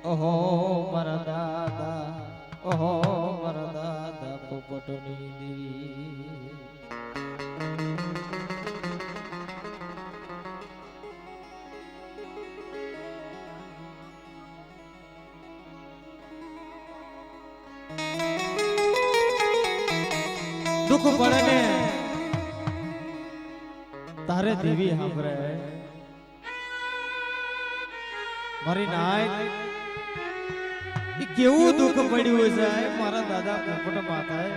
ઓહો મારા દાદા, ઓહો મારા દાદા પોપટની દેવી. દુઃખ પડે ને તારે દેવી સાંભળે મારી નાય કેવું દુઃખ પડ્યું છે મારા દાદા પોપટ માથાએ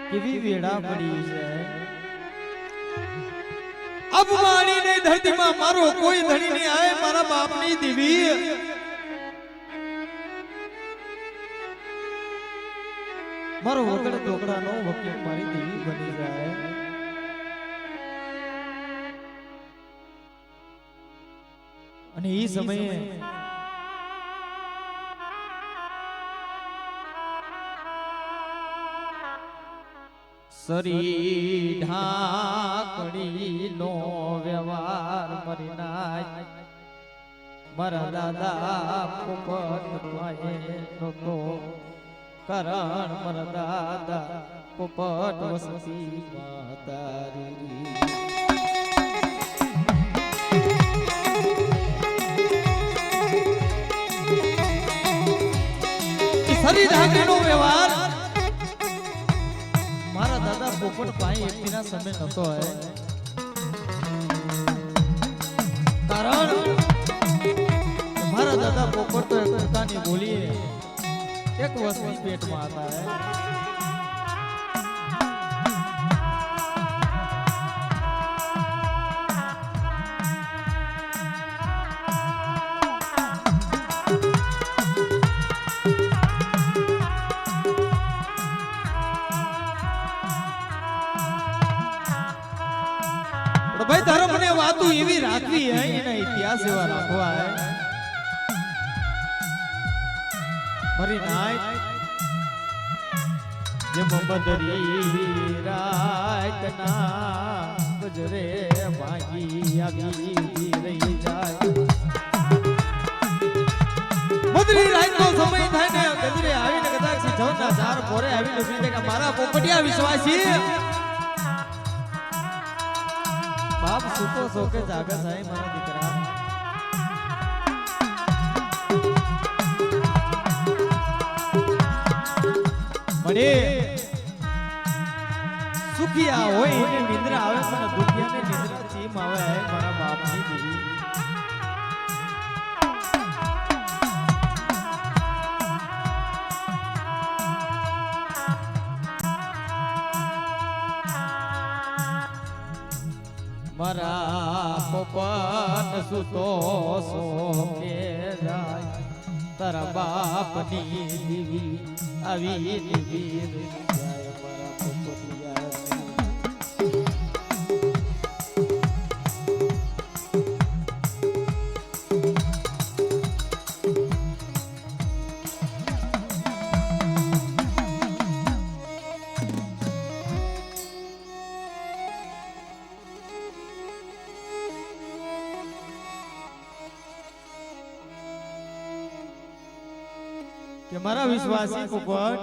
કેવી વેડા પડી છે. અબ માણી ને ધરતીમાં મારો કોઈ ધણી નહીં આવે મારા બાપની દેવી. મારો વગડ ટોકડા નો વકીલ મારી દેવી બની જાય. અને એ સમયે સરી ઢાકડી નો વ્યવહાર મરી નાય મારા દાદા પોપટ નતો કરણ મારા દાદા પોપટ વસતી માતારી. સરી ઢાકડીનો વ્યવહાર મારા દાદા પોપટ ભાઈ એકના સમય નતો હે. કારણ મારા દાદા પોપટ તો એક પોતાની બોલીએ એક વસ્તી પેટમાં હતા હે. ભાઈ તારો મને વાતો એવી રાખવી હે એના ઇતિહાસ એવા રાખવા હે. મારી નાય જે મોહમ્મદરી રાતના ગુજરે ભાગી આવી રહી જાય. મધરી રાતનો સમય થાય ને ગજરે આવીને કદાચ જવના ચાર પોરે આવીને બીજે કે મારા પોપટિયા વિશ્વાસી બાપ સુતો સો કે જાગે સાઈ મારા દીકરા. મળે સુખિયા હોય એને નિંદ્રા આવે પણ દુખિયાને નિંદ્રા ચીમ આવે મારા બાપની દેવી. મારા પોપટ સુતો સો કે જાય તારા બાપની દેવી આવી દેવી જાય મારા પોપટિયા. કે મારા વિશ્વાસી પોપટ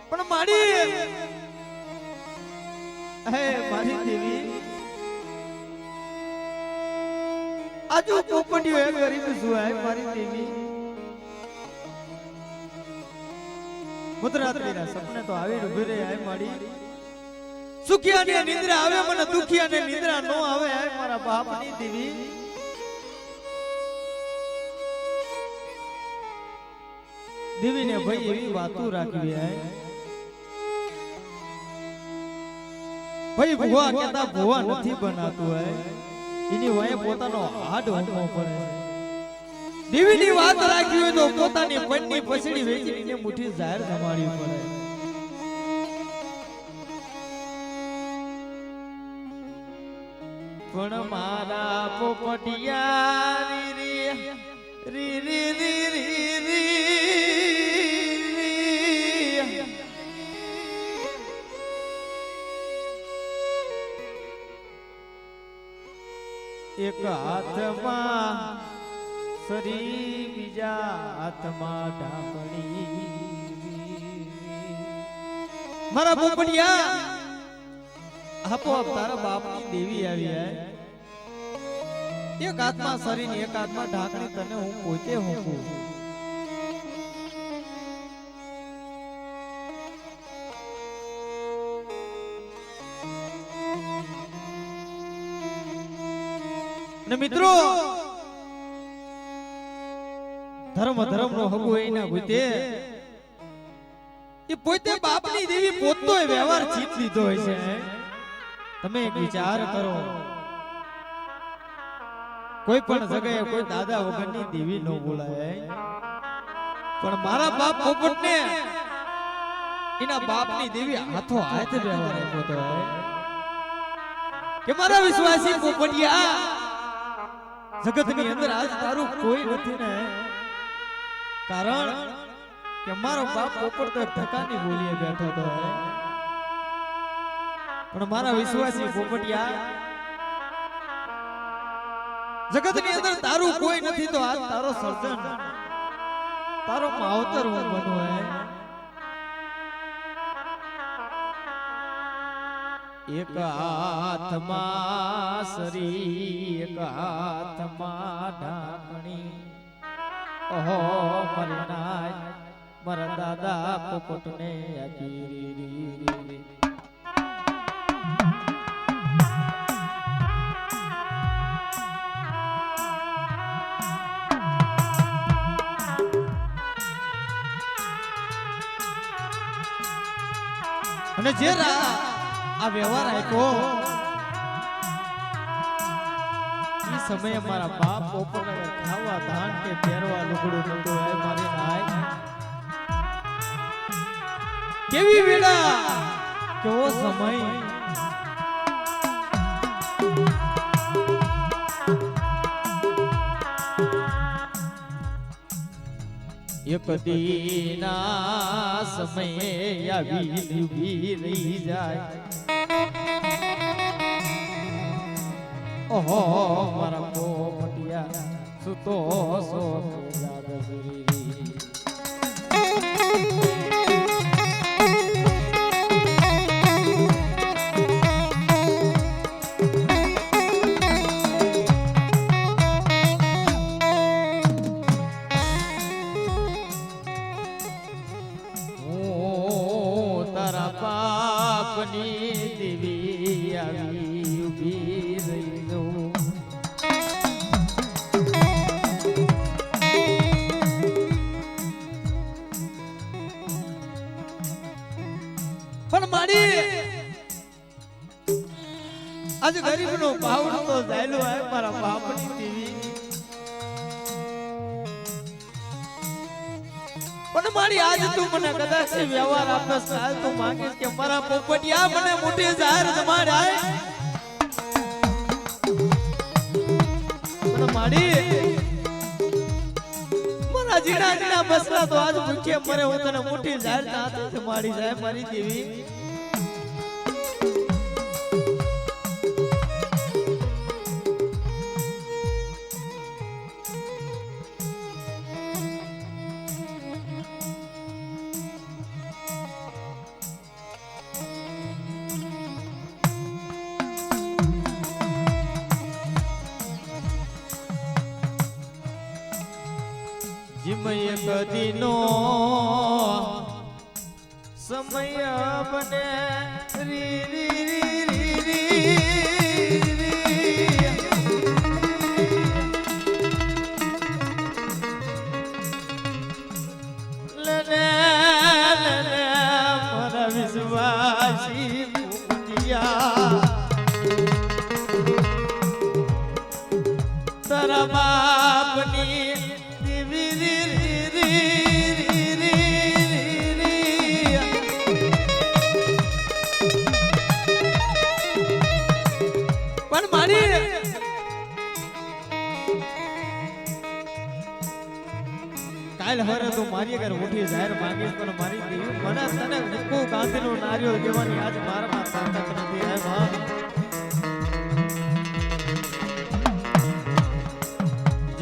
પણ મારી હે મારી દેવી આજુ પોપટિયો એ ગરીબ સુહાય મારી દેવી. મુદ્રાત્રીના સપને તો આવી ઉભી રહી આય મારી. સુખિયાને નિંદ્રા આવે મને દુખિયાને નિંદ્રા નો આવે આય મારા બાપની દેવી. દેવી ને ભાઈ એવી વાતો રાખવી હે ભાઈ. ભુવા કેતા ભુવા નથી બનાતું હે એની વાય પોતાનો હાડ હોમો પડે. દેવી ની વાત રાખવી હોય તો પોતાની પણની પછડી વેચીને મુઠ્ઠી જાહેર જમાડવી પડે. પણ મારા પોપટિયા રી રી રી રી રી એક હાથમાં સરી બીજા હાથમાં ઢાંકણી મારા પોપડિયા આપોઆપ તારા બાપની દેવી આવી હે એક હાથમાં સરી ને એક હાથમાં ઢાંકણી તને હું પોતે હોકું ને મિત્રો ધર્મ નો હગુ એના ગુતે એ પોતે બાપની દેવી પોતો વ્યવહાર જીત લીધો હોય છે તમે એક વિચાર કરો કોઈ પણ જગ્યાએ કોઈ દાદા વગરની દેવી ન બોલાય પણ મારા બાપ પોપટને એના બાપની દેવી હાથો હાથ વ્યવહાર આપ્યો તો કે મારા વિશ્વાસી પોપટિયા જગતની અંદર આજ તારું કોઈ નથી ને કારણ કે મારો બાપ પોપટ તો ધક્કાની બોલીએ બેઠો તો પણ મારા વિશ્વાસી પોપટિયા જગતની અંદર તારું કોઈ નથી તો આજ તારો સર્જન તારો માવતર હું બનવું હે એક હાથમાં સરી એક હાથમાં ઢાંકણી ઓહો મારી નાય મારા દાદા પોપટને આપી રી અને જે આ વ્યવહાર આપ્યો એ સમયે મારા બાપ પોપટને ખાવા ધાન કે પહેરવા લુગડું નતું હે મારી નાય કેવી વેળા કેવો સમય એક દીના સમયે આવી ઉભી રહી જાય ઓહો મારા પોપટિયા સુતો સો દેવી આવી ઉભી રહી જાઉં પણ મારી આજ ગરીબ નો ભાવ તો જાયલો હે મારા બાપની દેવી પણ મારી આજ તું મને કદાચ વ્યવહાર આપસ કાલ તું માંગીશ કે મારા પોપટિયા મને મોટી જાહેર જમાડાય પણ મારી મારા જીણા જીણા બસલા તો આજ ભૂખે મરે હું તને મોટી જાહેર હાથે મારી જાય મારી દેવી જીમય કદીનો સમય બને રી રી રી રી લને લને મારા વિશ્વાસી પોપટિયા તારા બાપની પણ મારી કાલ હરે તું મારી ઘર મોટી જાહેર માંગીશ પણ મારી દેવી મને તને મુક્કો ગાંધીનો નારિયો દેવાની આજ મારામાં તાકાત નથી હે માં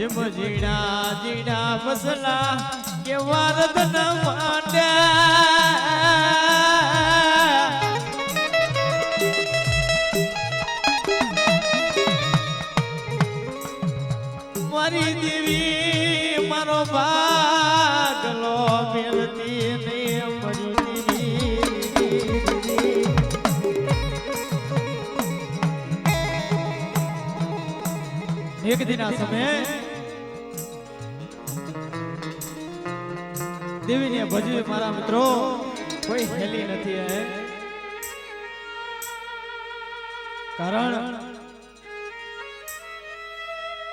જેમ ઝીણા ઝીણા મસલા કે વારદન માંડ્યા મારી દેવી મારો ભાગલો મેળતી ને મરી દેવી એક દિન આ સમય દેવીને ભજવી મારા મિત્રો કોઈ હેલી નથી હે કારણ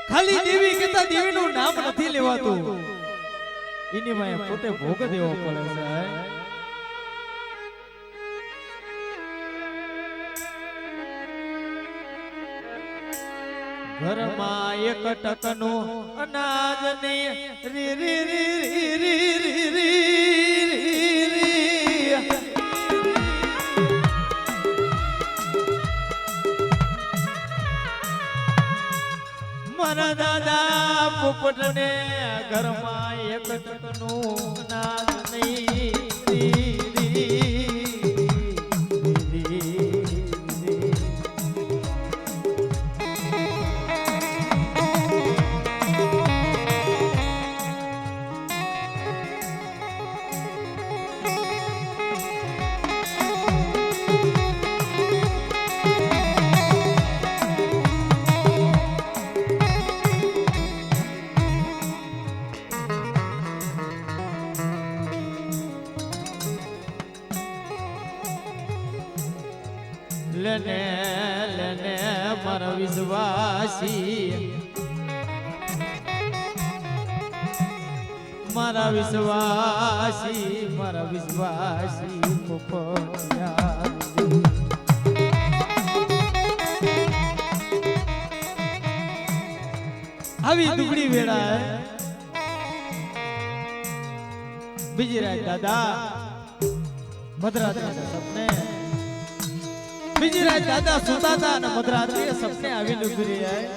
ખાલી દેવી કેતા દેવીનું નામ નથી લેવાતું એની માએ પોતે ભોગ દેવો પડે છે ઘરમાં એક ટકનું અનાજ ને રી રી રી રી રી રી મારા દાદા પોપટ ને ઘરમાં એક ટકનું અનાજ નહીં લેને લેને મારા વિશ્વાસી મારા વિશ્વાસી મારા વિશ્વાસી આવી દુબળી વેળા બીજી રાત દાદા મધરાત્રિના સપને બીજી રાત દાદા સુતા હતા અને મધરાત્રિએ સપને આવીને ઉભરી જાય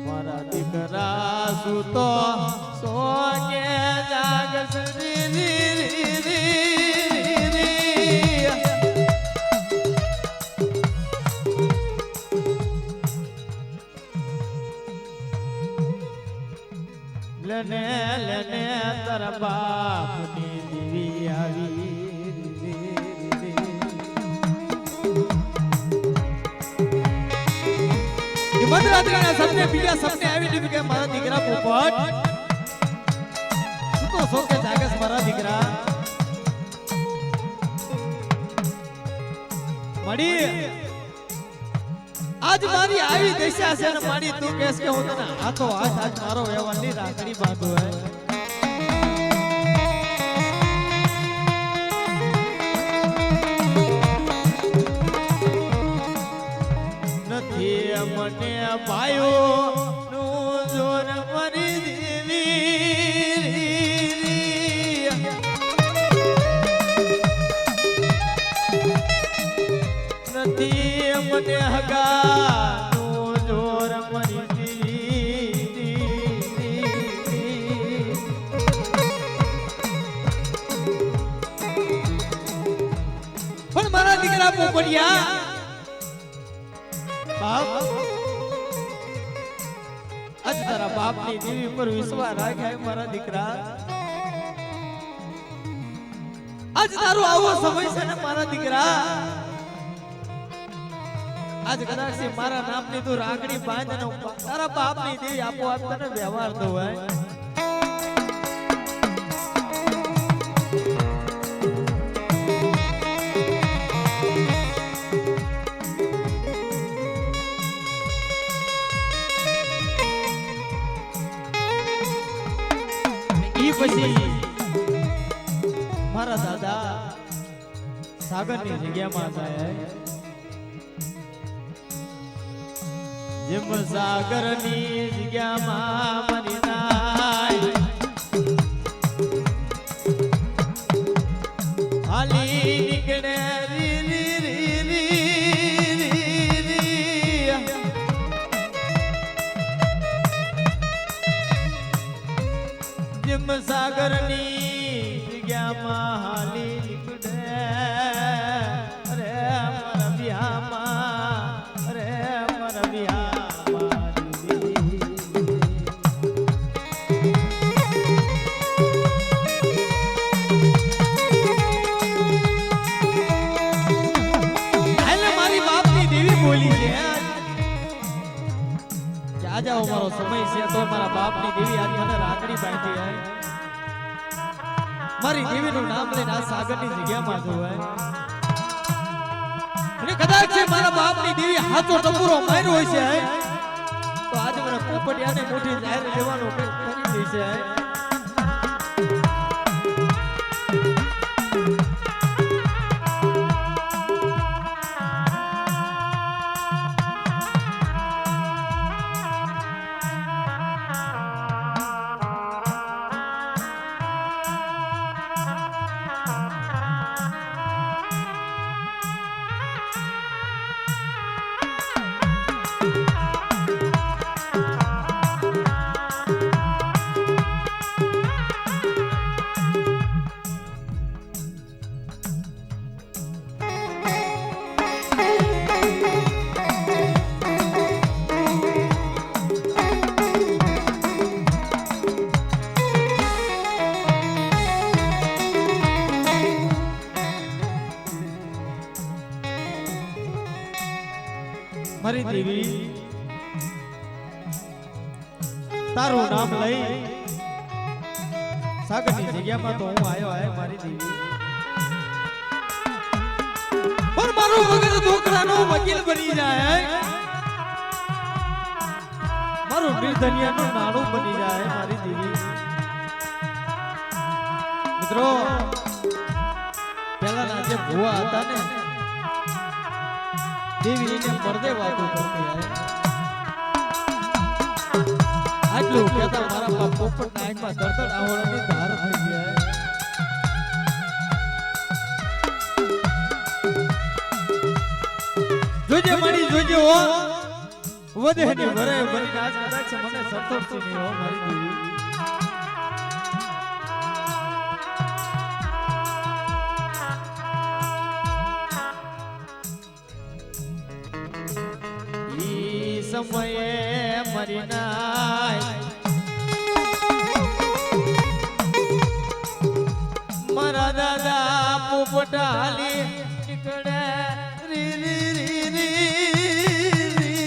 મારા દીકરા સુતો સોગે જાગસ રી રી રી રી લેને લેને તારા બાપની દેવી આવી મધરાત્રિના સપને બીજા સપને આવી લીધું કે મારા દીકરા પોપટ તું તો સોકે જાગસ મારા દીકરા મળી આજ મારી આવી દશા છે ને મારી તું કહેશ કે હું તને હાથો હાથ આજ મારો વ્યવહારની રાખડી બાંધું હે નથી મને પાયો નું જોર મરી દેવી નથી મને હગાનું જોર મરી દેવી પણ મારા દીકરા પોપડિયા બાપ આજ તારા બાપની દેવી પર વિશ્વાસ રાખ્યા મારા દીકરા આજ તારો આવો સમય છે ને મારા દીકરા આજ કદાચ મારા નામની તું રાખડી બાંધ ને તારા બાપની દેવી આપોઆપ તને વ્યવહાર દો હોય પછી મારા દાદા સાગરની જગ્યામાં જાય જેમ સાગરની જગ્યામાં મરી નાય હાલી जिम सागरनी जग्याમાં હાલી નીકળે અરે મારા વિહામાં અરે મારા વિહામાં હાલે મારી બાપની દેવી બોલી છે આ જાઓ મારો સમય છે તો મારા બાપની દેવી આજ મને રાખડી બાંધી હે મારી દેવીનું નામ લઈને આ સાગરની જગ્યામાં જોવાય અને કદાચ છે મારા બાપની દેવી હાથો ટપુરો માર્યો હોય છે તો આજે મને પોપટિયાને મોટી જાહેર લેવાનો કરી દે છે મારી દેવી તારું નામ લઈ સાગરની જગ્યામાં તો હું આવ્યો હે મારી દેવી પણ મારો વગર ધોકડાનો વકીલ બની જાય મારું નિર્ધનિયાનું નાણું બની જાય મારી દેવી મિત્રો પહેલાના જે ભુવા હતા ને देवी ने पर्दे वातो करती है आज लोग कहता हमारा बाप पोपट नाक में दर्द आवड़नी धार થઈ ગયા જોજે મારી જોજે હો વધે ની વરે બની આજ કદાચ મને સંતોષી નહીં હો મારી દેવી સમયે મરી નાય મારા દાદા પોપટાલી નીકળે રી રી રી રી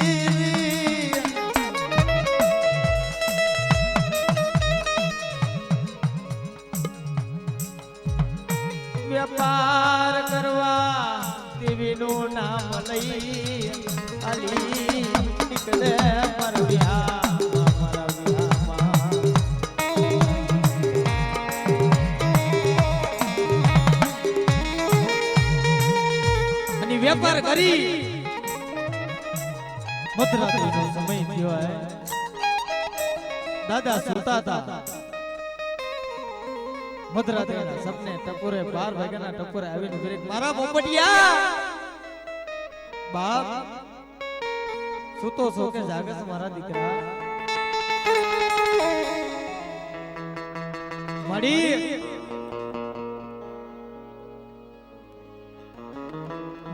વ્યાપાર કરવા દેવીનું નામ લઈ આલી નીકળે પર મારા વિહામાં અને વેપાર કરી મધરાત્રિનો સમય થયો હે દાદા સુતા હતા મધરાત્રિના સપને ટપોરે 12 વાગ્યાના ટપોરે આવીને ઘરે મારા પોપટિયા બાપ સુતો છો કે જાગસ મારા દીકરા મડી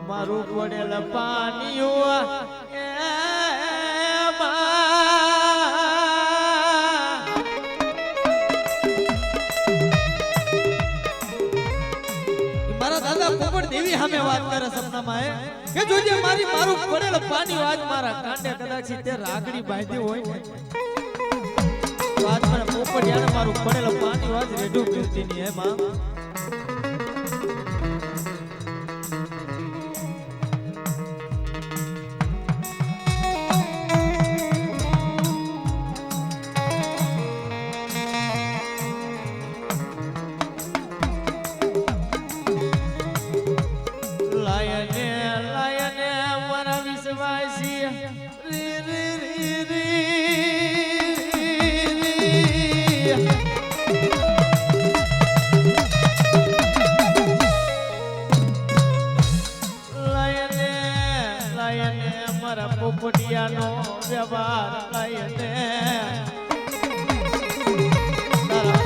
મારું પડેલ પાણીઓ મારા દાદા પોપટ દેવી સામે વાત કરે સપનામાં કે જોજે મારું પડેલ પાણી આજ મારા કાંડે કદાચ તે રાખડી બાંધી હોય ને તો આજ મને પોપટિયાને મારું પડેલ પાણી આજ રેડું પીવતી ની હે માં પોપટિયાનો વ્યવહાર લઈને તારા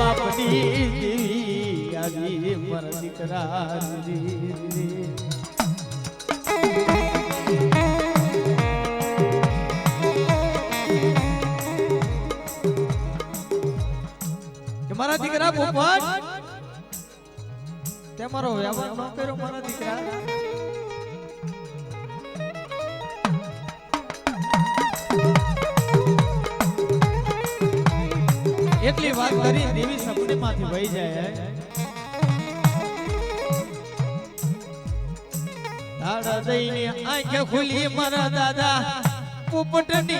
દીકરા મારા દીકરા પોપટ તે મારો વ્યવહાર ન કર્યો મારા દીકરા એટલી વાત કરી દેવી સપને માંથી વહી જાય દાડા દઈને આંખે ખુલી મારા દાદા પોપટની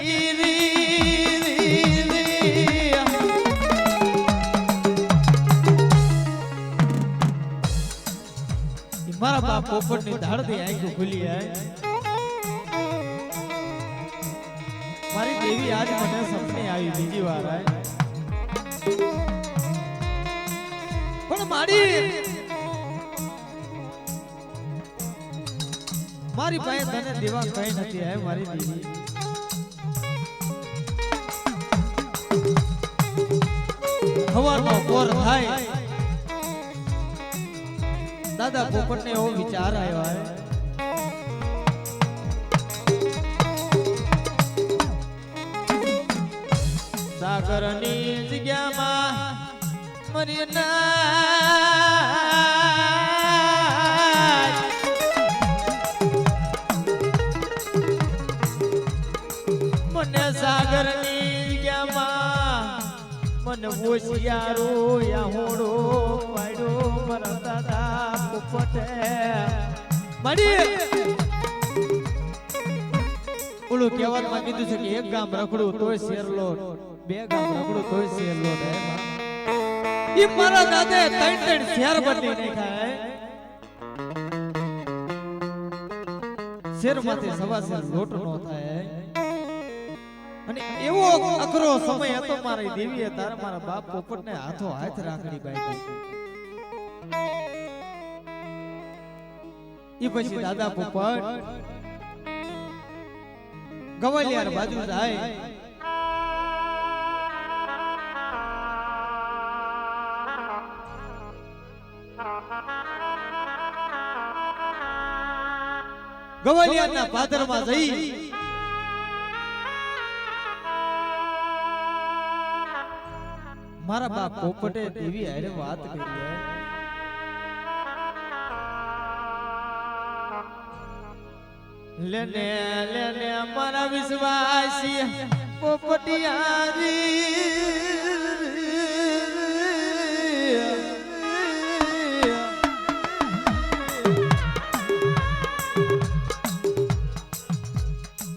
મારા બાપ પોપટની ધાડથી આંખો ખુલી મારી દેવી આજ મને સપને આવી બીજી વાર પણ મારી પાસે તને દેવા કઈ નથી હે મારી દેવી હવાનો પોર થાય દાદા પોપટ ને એવો વિચાર આવ્યો હે સાગરની જગ્યામાં મરી મને સાગરની જગ્યામાં મને હોશિયારો યાહોડો પાડ્યો મારા દાદા પોપટે મળી ઓલું કહેવામાં કીધું છે કે એક ગામ રખડું તોય શેરલો બે ગામ રખડું તોય શેરલો રે ઈ મારા દાદે ત્રણ ત્રણ શેર બદલી નાખ્યા શેર માંથી સવા શેર લોટ નો થાય અને એવો અઘરો સમય હતો મારી દેવીએ તારા મારા બાપ પોપટને હાથો હાથ રાખડી બાંધી ઈ પછી દાદા પોપટ ગવાલિયાર બાજુ જાય ગવાલિયારના પાદરમાં જઈ મારા બાપ પોપટે દેવી હારે વાત કરી લેને લેને મારા વિશ્વાસી પોપટિયારી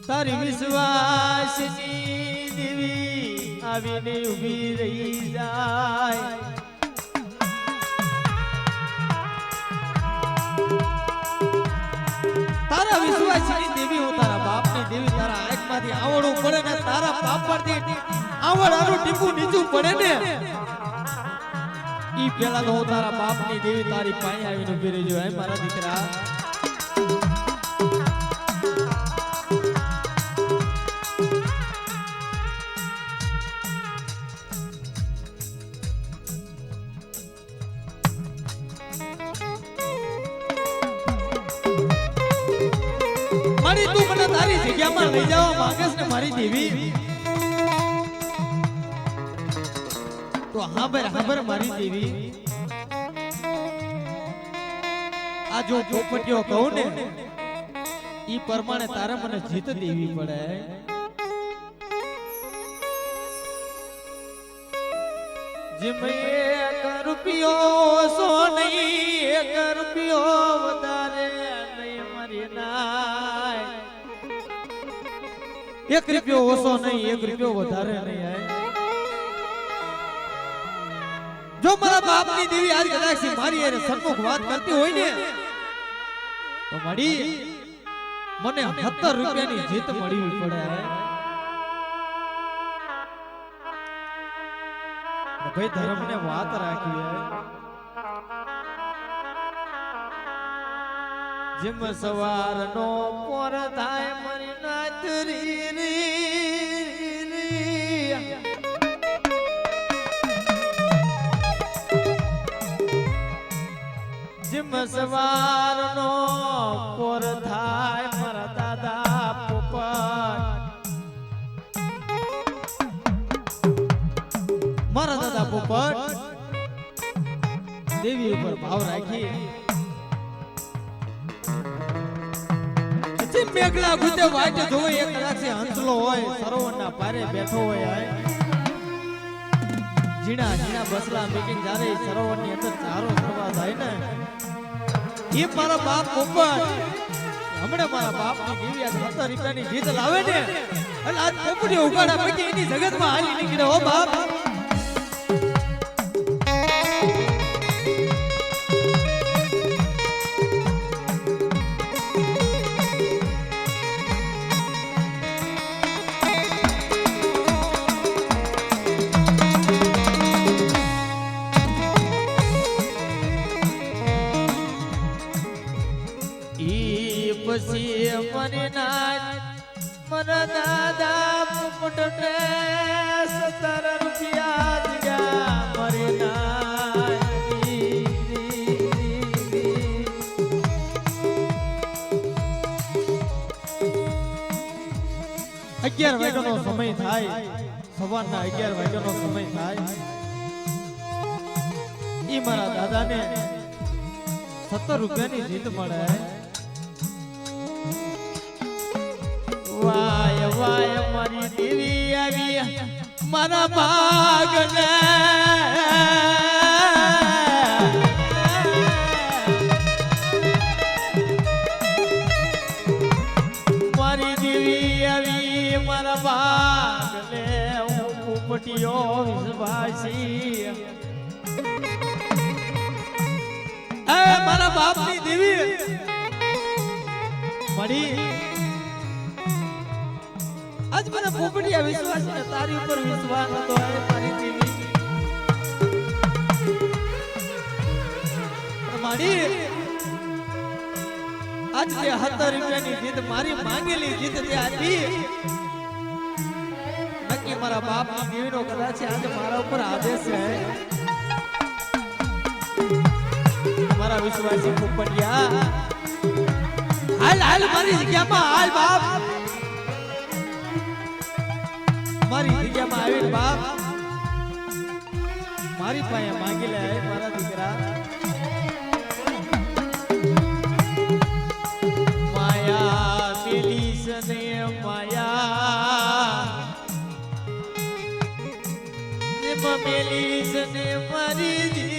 તારી વિશ્વાસની દેવી આવીને ઊભી રહી જાય તારા વિશ્વાસની દેવી હું તારા બાપની દેવી તારા આંખમાંથી આવડું પડે ને તારા બાપ પરથી આવડાનું ટીપું નીચું પડે ને ઈ પેલા તો હું તારા બાપની દેવી તારી પાસે આવીને ઊભી રહી જાય મારા દીકરા તું મને તારી જગ્યામાં લઈ જવા માંગેસ ને મારી દેવી તો હાબર મારી દેવી આ જો પોપટીઓ કહું ને ઈ પ્રમાણે તારે મને જીત દેવી પડે જેમ 1 રૂપિયો સો નહીં 1 રૂપિયો વધારે નહીં મારી નાય 1 રૂપિયો ઓછો નહીં 1 રૂપિયો વધારે નહીં જો મારા બાપની દેવી આજ કદાચ મારી અરે સન્મુખ વાત કરતી હોય ને તો મળી મને 70 રૂપિયાની જીત મળવી પડે ભાઈ ધર્મને વાત રાખી જેમ સવારનો પોર થાય મારી નાતરી જેમ સવારનો પોર થાય મારા દાદા પોપટ મારા દાદા પોપટ દેવી ઉપર ભાવ રાખી જેમ મેઘલા ગુજે વાટે જોવે એક કદાચી હંસલો હોય સરોવરના પારે બેઠો હોય જીણા જીણા બસલા મીટિંગ જ્યારે સરોવરની અંદર ચારો કરવા થાય ને એ મારા બાપ પોપટ હમણાં મારા બાપની દેવી આ 17 રૂપિયાની જીત લાવે ને એટલે આજ પોપટી ઉગાડા પછી એની જગતમાં હાલી નીકળે હો બાપ પછી મને મારા દાદા પોપટને 17 રૂપિયા દીધા મરે અગિયાર વાગ્યાનો સમય થાય સવારના 11 વાગ્યાનો સમય થાય ઈ મારા દાદાને 17 રૂપિયાની જીત મળે વાય વાય મારી દેવી આવી મારા ભાગને મારી દેવી આવી મારા ભાગને હું પોપટીયો વિશ્વાસી એ મારા બાપની દેવી મળી આજ મને પોપટીયા વિશ્વાસ ને તારી ઉપર વિશ્વાસ હતો મારી દેવી મારી આજ તે 17 રૂપિયાની જીત મારી માંગેલી જીત તે આપી નક્કી મારા બાપની દેવીનો કદાચ આજે મારા ઉપર આદેશ છે મારા વિશ્વાસી પોપટીયા હાલ હાલ મારી જગ્યામાં હાલ બાપ મારી જગ્યામાં આવીને બાપ મારી પાસે માંગી લે મારા દીકરા માયા પેલી સને માયા એમાં પેલી સને મારી દેવી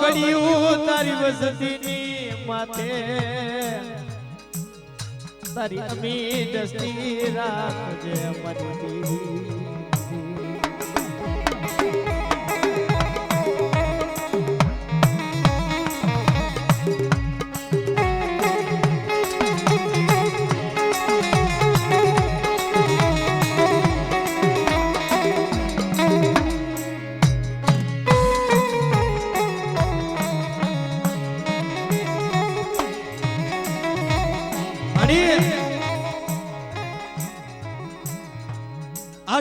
ઘડિયું તારી વસતીની માથે તારી અમી દસ્તી રાખજે મારી દેવી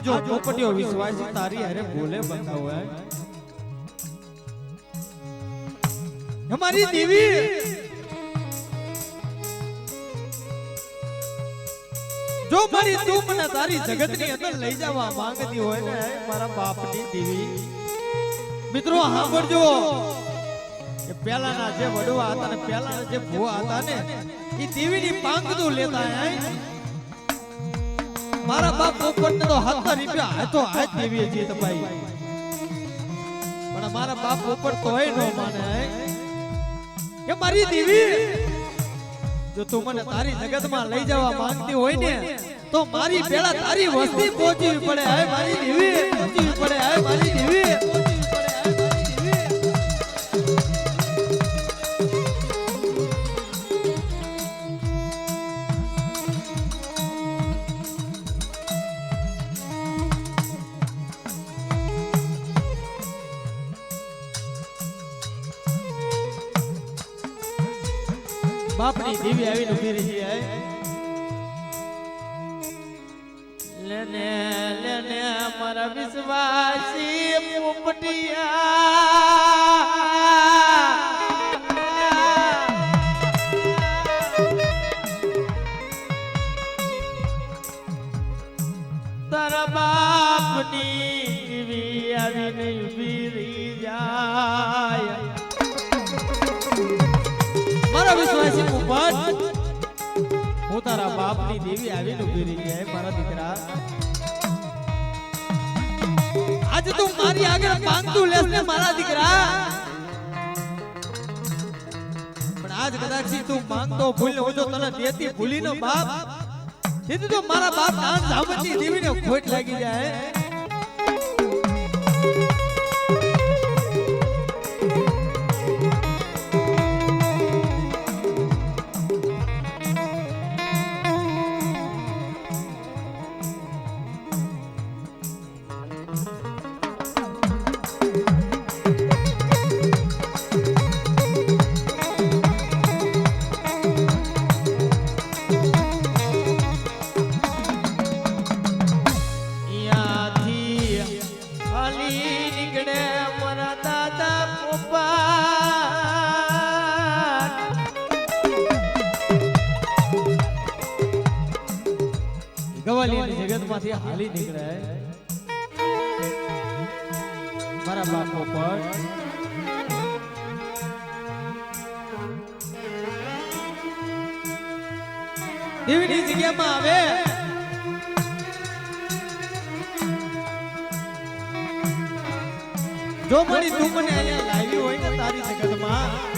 जो पोपटियो विश्वासी तारी हरे बोले बंधा हुआ है हमारी देवी जो मारी तू मने तारी जगत ની અંદર લઈ જવા માંગતી હોય ને મારા બાપની દેવી મિત્રો સાંભળજો કે પહેલાના જે વડવા હતા ને પહેલાના જે ભુવા હતા ને ઈ દેવીની પાંગતું લેતા આય મારા બાપ પોપટ ને તો 17 રૂપિયા હાથો હાથ દેવી જીત ભાઈ પણ મારા બાપ પોપટ તોય નો માને કે મારી દેવી જો તું મને તારી જગતમાં લઈ જવા માંગતી હોય ને તો મારી પેલા તારી વસ્તી પહોંચવી પડે હે મારી દેવી પહોંચવી પડે હે મારી દેવી બાપની દેવી આવીને ઊભી રહી છે મારા વિશ્વાસી પોપટિયા તારા બાપની જીવી આવીને ઊભી રહી જાય મારા વિશ્વાસી પોપટ હું તારા બાપની દેવી આવીને ઊભી રહી જાય મારા દીકરા આજે તું મારી આગળ માંગતું લેસ ને મારા દીકરા પણ આજ કદાચ તું માંગતો ભૂલ હું જો તને દેતી ભૂલી નો બાપ તેથી તો મારા બાપ નામ જામતી દેવીને ખોટ લાગી જાય ગવાલિયાની જગતમાંથી હાલી નીકળે મારા બાપ પોપટ દેવીની જગ્યામાં આવે જો મારી તું મને અહીંયા લાવી હોય ને તારી જગતમાં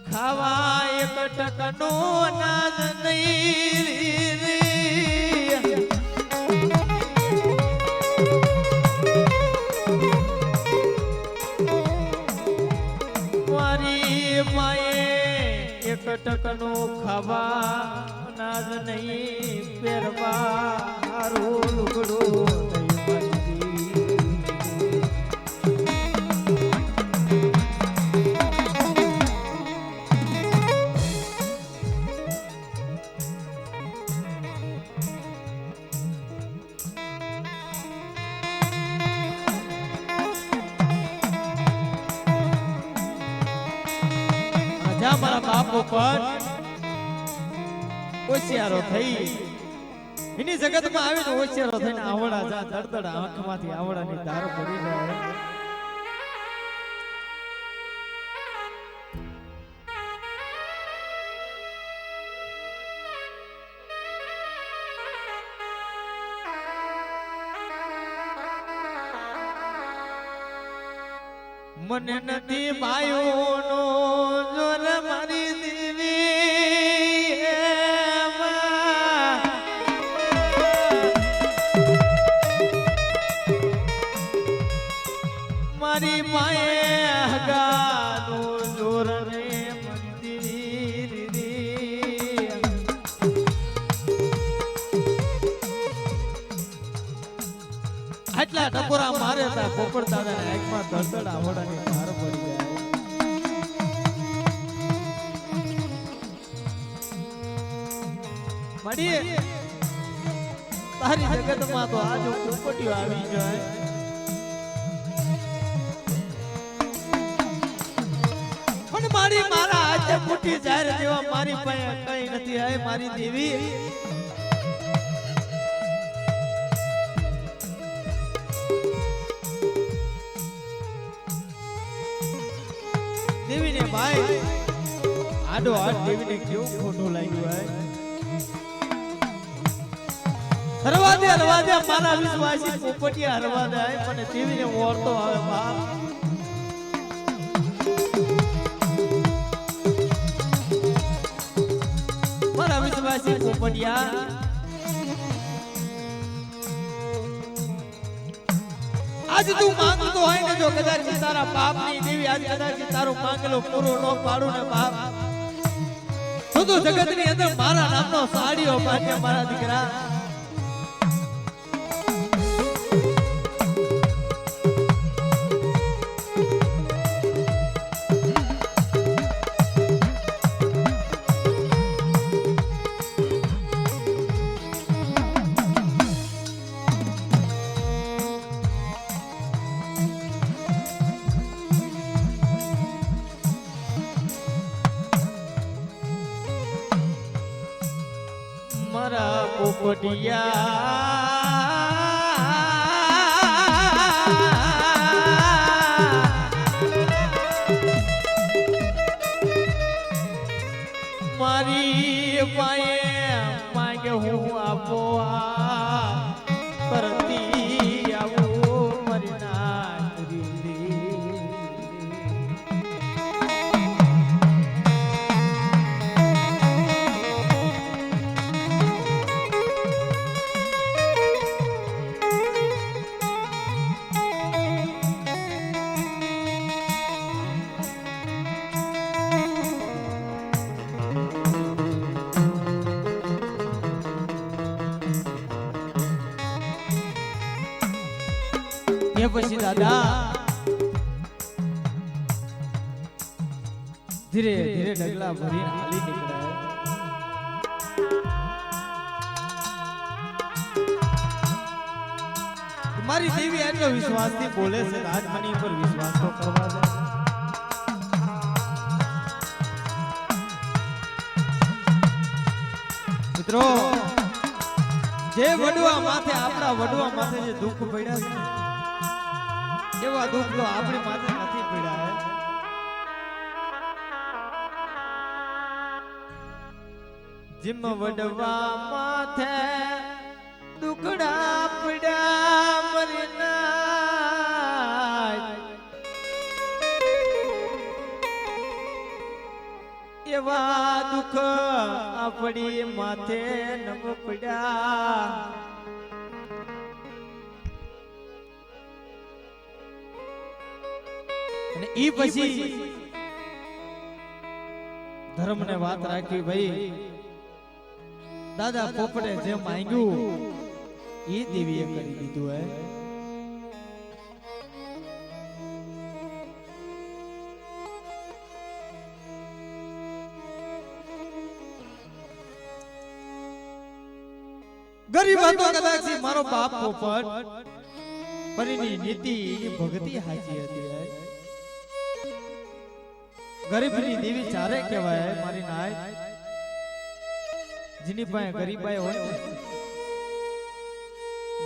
ખાવા એક ટકનો નાજ નહીં મારી માએ એક ટકનો ખાવા નાજ નહીં પહેરવા હારું લુગડું મારા બાપ ઉપર હોશિયારો થઈ એની જગતમાં આવીને હોશિયારો થઈને આવડા જા દડદડ આંખમાંથી આવડાની ધાર પડી જાય મને નથી ભાઈઓનો જોર મારી દેવી મારી માએ હગાનો જોર રે મંદિર આટલા ટકોરા મારે તા પોપટ દાદા ને આંખમાં ધડધડ આવડાની ધાર પડી જાય મડી તારી જગતમાં તો આજ પોપટીઓ આવી જાય પણ મારી મારા હાથે ફૂટી જાય જેવા મારી પાસે કઈ નથી હે મારી દેવી દેવીને ભાઈ આડો હાથ દેવીને કેવું ખોટું લાગ્યું હે હરવા દે મારા વિશ્વાસી પોપટિયા હરવા દે મને દેવીને ઓળતો આવે બાપ મારા વિશ્વાસી પોપટિયા આજ તું માંગતો હોય ને જો કદાચ તારા બાપની દેવી આજ કદાચ તારો માંગેલો પૂરો ન પાડું ને બાપ તો જગતની અંદર મારા નામનો સાડીઓ બાંધે મારા દીકરા મારી પાયે માંગે હું આપો કરતી આવું મારી નાગરી એ પછી દાદા ધીરે ધીરે ડગલા ભરીને હાલી નીકળ્યા મારી દેવી એટલો વિશ્વાસથી બોલે છે આજ મને પર વિશ્વાસ તો કરવા દે મિત્રો જે વડવા માથે આપણા વડવા માથે જે દુઃખ પડ્યા છે એવા દુઃખ તો આપણી માથે નથી પડ્યા જીમ વડવા માથે દુખડા પડ્યા મરના એવા દુઃખ આપણી માથે નમ પડ્યા અને ઈ પછી ધર્મ ને વાત રાખી ભાઈ દાદા પોપડે જે માંગ્યું એ દેવીએ કરી દીધું હે ગરીબ હતો કદાચ મારો બાપ પોપટ પરીની નીતિ ભક્તિ હાચી હતી ગરીબની દેવી ચારે કહેવાય મારી નાય જેની પાસે ગરીબાઈ હોય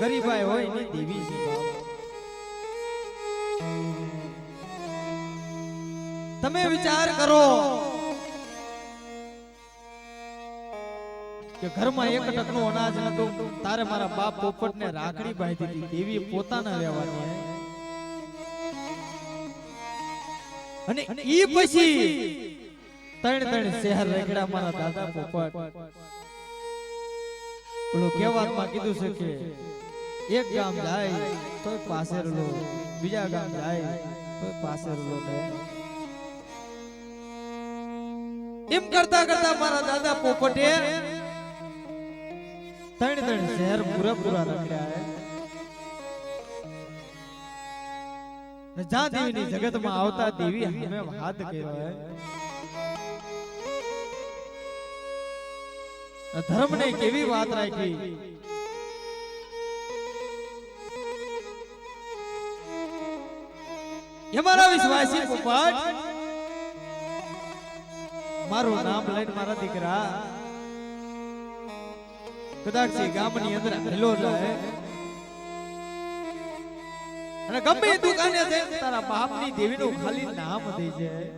ગરીબાઈ હોય એની દેવી તમે વિચાર કરો કે ઘરમાં એક ટકનું અનાજ નતું તારે મારા બાપ પોપટને રાખડી બાંધી દીધી દેવી પોતાના રહેવાની અને ઈ પછી ત્રણ શહેર રેગડા મારા દાદા પોપટ ઓલું કહેવામાં કીધું છે કે એક ગામ જાય તો પાસેરલો બીજા ગામ જાય તો પાસેરલો એમ કરતા કરતા મારા દાદા પોપટે ત્રણ શહેર પૂરા રખડ્યા જ્યાં દેવીની જગતમાં આવતા દેવી અમે હાથ કર્યો ધર્મ ને કેવી વાત રાખી અમારા વિશ્વાસી પોપટ મારું નામ લઈને મારા દીકરા કદાચ ગામની અંદર હેલો જાય અને ગમે એ દુકાને જઈને તારા બાપની દેવીનું ખાલી નામ દઈ જાય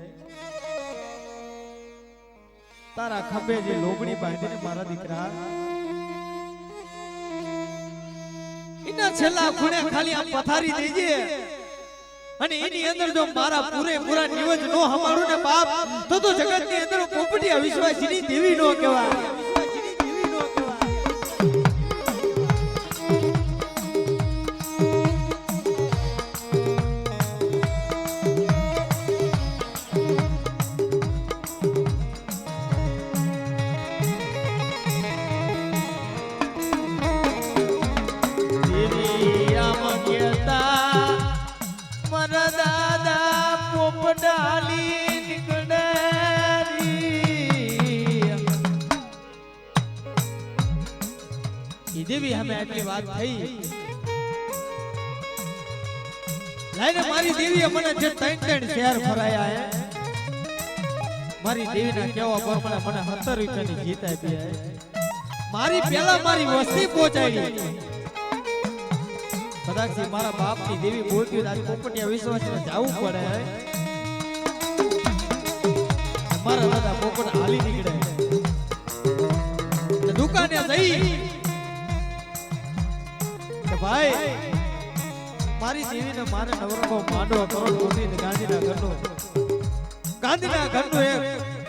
તારા ખભે જે લોબડી બાંધીને મારા દીકરા એના છેલ્લા ખૂણે ખાલી આ પથારી દેજે અને એની અંદર જો મારા પૂરેપૂરા નિવજ નો હમાડું ને બાપ તો જગતની અંદર પોપટિયા વિશ્વાસીની દેવી નો કહેવાય દેવી અમે આટલી વાત થઈ લાઈને મારી દેવીએ મને જે ત્રણ શહેર ફરાયા હે મારી દેવીના કેવા પ્રમાણે મને 17 રૂપિયાની જીત આપી હે મારી પેલા મારી વસ્તી પહોંચાડી કદાચ મારા બાપની દેવી બોલતી હોય આજે પોપટિયા વિશ્વાસને જવું પડે મારા દાદા પોપટ હાલી નીકળે દુકાને જઈ કે ભાઈ મારી દેવીને મારે નવરંગો માંડવો કરોડ કોટી ગાંધીના ઘરનો એક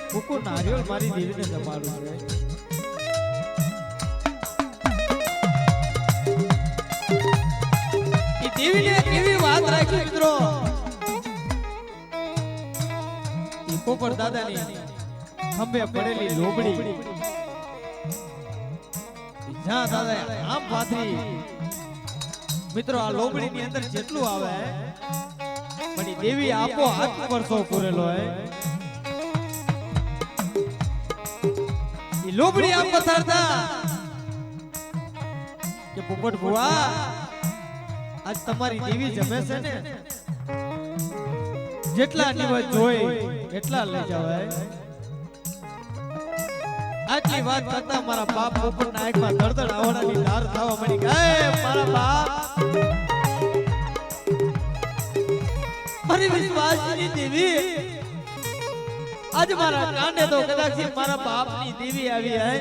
ભૂકો નારિયેળ મારી દેવીને જમાડું છે એ દેવીને કેવી વાત રાખી મિત્રો એ પોપટ દાદાની ખંભે પડેલી લોબડી જ્યાં દાદા આમ પાથરી મિત્રો આ લોબડી ની અંદર જેટલું આવે પણ એ દેવી આપો હાથ પરસો પૂરેલો હે એ લોબડી આમ પથારતા કે પોપટ ભુવા આજ તમારી દેવી જમે છે ને જેટલા દિવસ જોઈ એટલા લઈ જવાય આટલી વાત કરતા મારા બાપ પોપટના આંખમાં ધડધડ આવવાની ધાર થવા મળી ગઈ મારા બાપ મારી વિશ્વાસની દેવી આજ મારા કાંડે તો કદાચ મારા બાપની દેવી આવી હે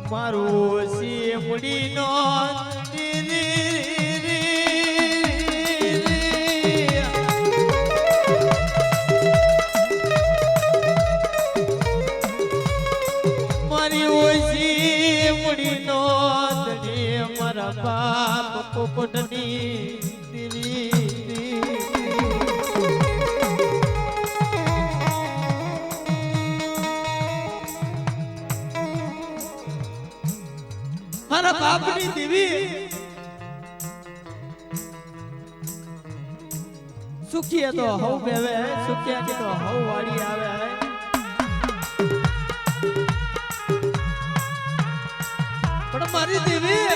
મારું શિમડીનો મારી ઓછી મુડીનો મારા બાપ પોપટની મારા બાપની દેવી સુખી તો હવ બેવે સુખિયા તો હવ વાડી આવે પણ મારી દેવી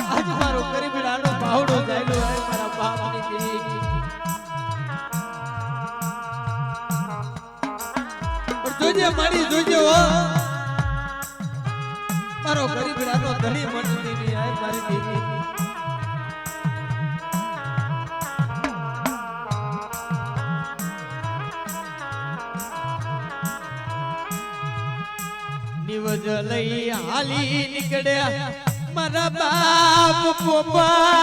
આજ મારો ગરીબડાનો ભાવડો જાયલો હે મારા બાપની દેવી પણ જોજે મારી જોજે હો મારો ગરીબડાનો ધણી મનની ની આય મારી દેવી નિવજ લઈ હાલી નીકળ્યા મારા બાપ પોપટ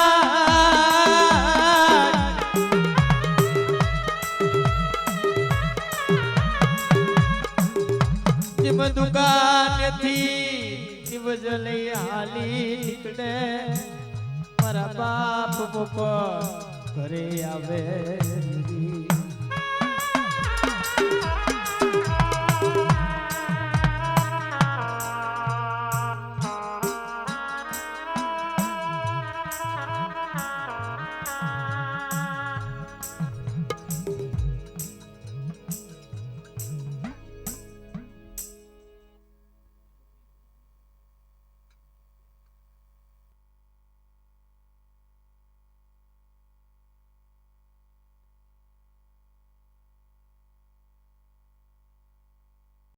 દુકાનેથી નિવજ લઈ હાલી નીકળે મારા બાપ પોપટ ઘરે આવે